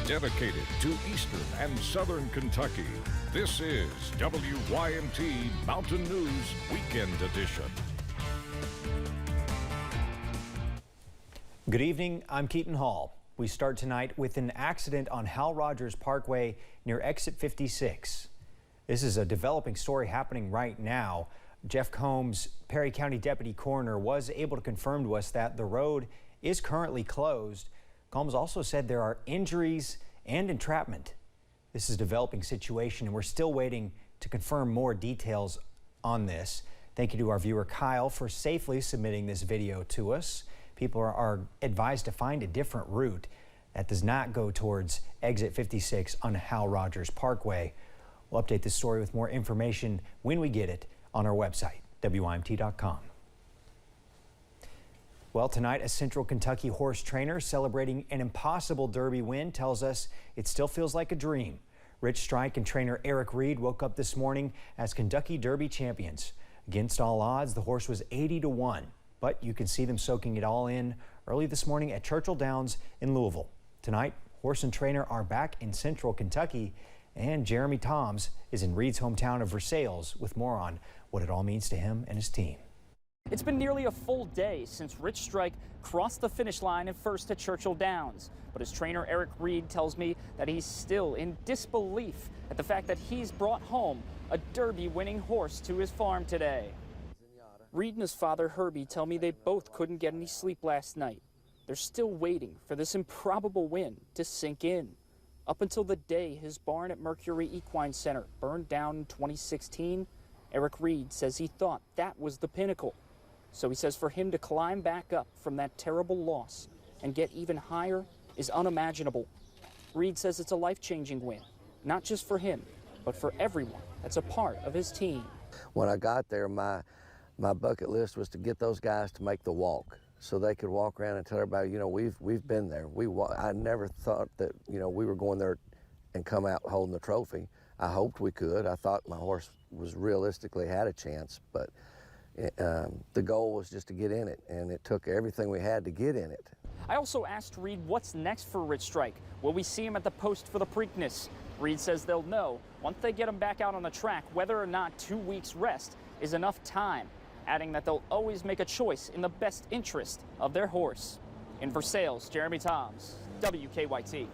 dedicated to Eastern and Southern Kentucky. This is WYMT Mountain News Weekend Edition. Good evening, I'm Keaton Hall. We start tonight with an accident on Hal Rogers Parkway near exit 56. This is a developing story happening right now. Jeff Combs, Perry County Deputy Coroner, was able to confirm to us that the road is currently closed. Combs also said there are injuries and entrapment. This is a developing situation and we're still waiting to confirm more details on this. Thank you to our viewer Kyle for safely submitting this video to us. People are advised to find a different route that does not go towards exit 56 on Hal Rogers Parkway. We'll update this story with more information when we get it on our website, WYMT.com. Well, tonight, a Central Kentucky horse trainer celebrating an impossible Derby win tells us it still feels like a dream. Rich Strike and trainer Eric Reed woke up this morning as Kentucky Derby champions. Against all odds, the horse was 80-1, but you can see them soaking it all in early this morning at Churchill Downs in Louisville. Tonight, horse and trainer are back in Central Kentucky, and Jeremy Toms is in Reed's hometown of Versailles with more on what it all means to him and his team. It's been nearly a full day since Rich Strike crossed the finish line and first at Churchill Downs. But his trainer Eric Reed tells me that he's still in disbelief at the fact that he's brought home a Derby-winning horse to his farm today. Reed and his father Herbie tell me they both couldn't get any sleep last night. They're still waiting for this improbable win to sink in. Up until the day his barn at Mercury Equine Center burned down in 2016, Eric Reed says he thought that was the pinnacle. So he says for him to climb back up from that terrible loss and get even higher is unimaginable. Reed says it's a life-changing win, not just for him, but for everyone that's a part of his team. When I got there, my bucket list was to get those guys to make the walk so they could walk around and tell everybody, you know, we've been there. I never thought that, you know, we were going there and come out holding the trophy. I hoped we could. I thought my horse was realistically had a chance, but the goal was just to get in it, and it took everything we had to get in it. I also asked Reed what's next for Rich Strike. Will we see him at the post for the Preakness? Reed says they'll know once they get him back out on the track whether or not 2 weeks rest is enough time, adding that they'll always make a choice in the best interest of their horse. In Versailles, Jeremy Toms, WKYT.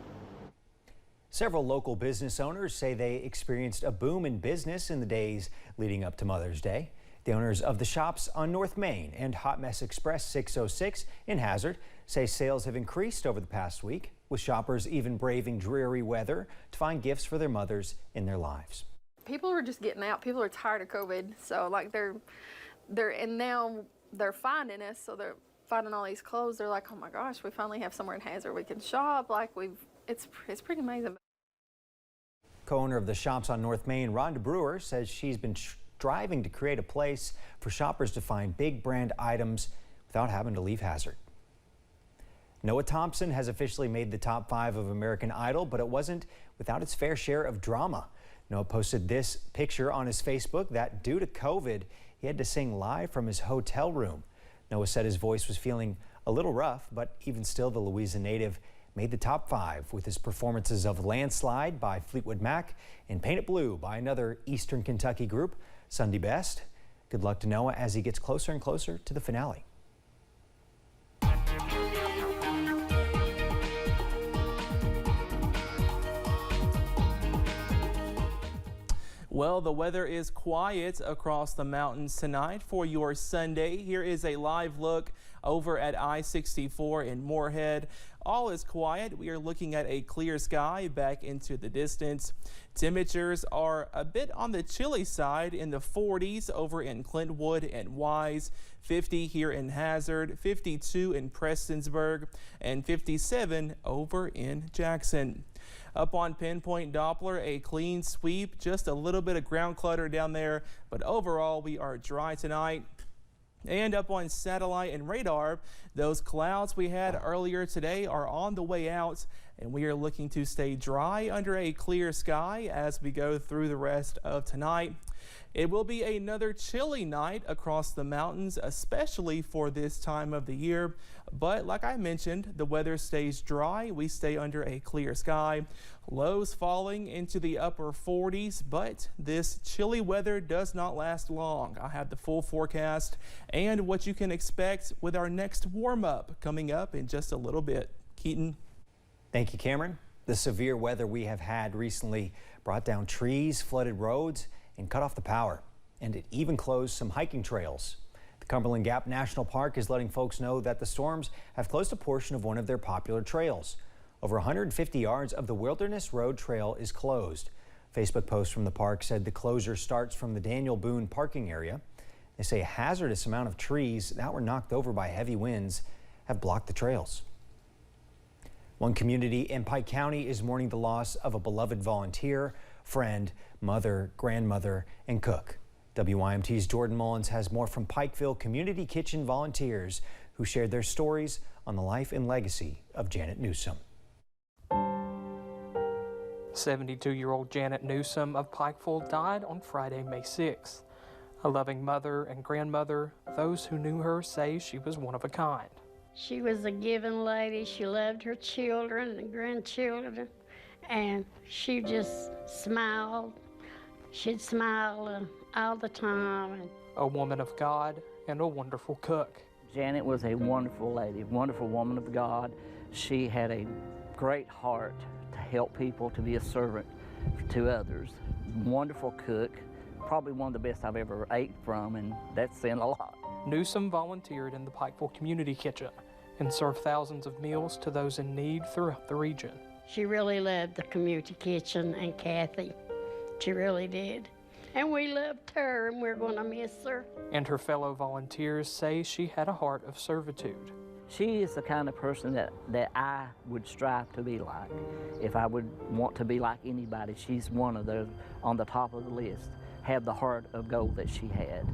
Several local business owners say they experienced a boom in business in the days leading up to Mother's Day. The owners of the shops on North Main and Hot Mess Express 606 in Hazard say sales have increased over the past week, with shoppers even braving dreary weather to find gifts for their mothers in their lives. People are just getting out. People are tired of COVID, so like and now they're finding us, so they're finding all these clothes. They're like, oh my gosh, we finally have somewhere in Hazard we can shop. Like it's pretty amazing. Co-owner of the shops on North Main, Rhonda Brewer, says she's been striving to create a place for shoppers to find big brand items without having to leave Hazard. Noah Thompson has officially made the top 5 of American Idol, but it wasn't without its fair share of drama. Noah posted this picture on his Facebook that due to COVID, he had to sing live from his hotel room. Noah said his voice was feeling a little rough, but even still, the Louisa native made the top 5 with his performances of Landslide by Fleetwood Mac and Paint It Blue by another Eastern Kentucky group, Sunday Best. Good luck to Noah as he gets closer and closer to the finale. Well, the weather is quiet across the mountains tonight for your Sunday. Here is a live look over at I-64 in Moorhead. All is quiet. We are looking at a clear sky back into the distance. Temperatures are a bit on the chilly side in the 40s over in Clintwood and Wise, 50 here in Hazard, 52 in Prestonsburg, and 57 over in Jackson. Up on Pinpoint Doppler, a clean sweep, just a little bit of ground clutter down there, but overall we are dry tonight. And up on satellite and radar, those clouds we had earlier today are on the way out, and we are looking to stay dry under a clear sky as we go through the rest of tonight. It will be another chilly night across the mountains, especially for this time of the year. But like I mentioned, the weather stays dry. We stay under a clear sky. Lows falling into the upper 40s, but this chilly weather does not last long. I have the full forecast and what you can expect with our next warm up coming up in just a little bit. Keaton. Thank you, Cameron. The severe weather we have had recently brought down trees, flooded roads, and cut off the power. And it even closed some hiking trails. The Cumberland Gap National Park is letting folks know that the storms have closed a portion of one of their popular trails. Over 150 yards of the Wilderness Road Trail is closed. A Facebook post from the park said the closure starts from the Daniel Boone parking area. They say a hazardous amount of trees that were knocked over by heavy winds have blocked the trails. One community in Pike County is mourning the loss of a beloved volunteer, friend, mother, grandmother, and cook. WYMT's Jordan Mullins has more from Pikeville Community Kitchen volunteers who shared their stories on the life and legacy of Janet Newsom. 72-year-old Janet Newsom of Pikeville died on Friday, May 6th. A loving mother and grandmother, those who knew her say she was one of a kind. She was a giving lady. She loved her children and grandchildren, and she just smiled. She'd smile all the time. A woman of God and a wonderful cook. Janet was a wonderful lady, wonderful woman of God. She had a great heart to help people, to be a servant to others. Wonderful cook, probably one of the best I've ever ate from, and that's saying a lot. Newsom volunteered in the Pikeville Community Kitchen and served thousands of meals to those in need throughout the region. She really loved the community kitchen and Kathy. She really did. And we loved her, and we're going to miss her. And her fellow volunteers say she had a heart of servitude. She is the kind of person that I would strive to be like. If I would want to be like anybody, she's one of those on the top of the list. Have the heart of gold that she had.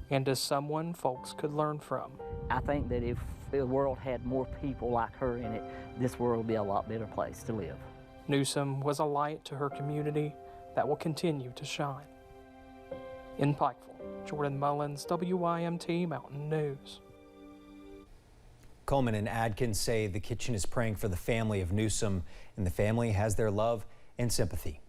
And as someone folks could learn from. I think that if the world had more people like her in it, this world would be a lot better place to live. Newsom was a light to her community that will continue to shine. In Pikeville, Jordan Mullins, WYMT Mountain News. Coleman and Adkins say the kitchen is praying for the family of Newsom, and the family has their love and sympathy.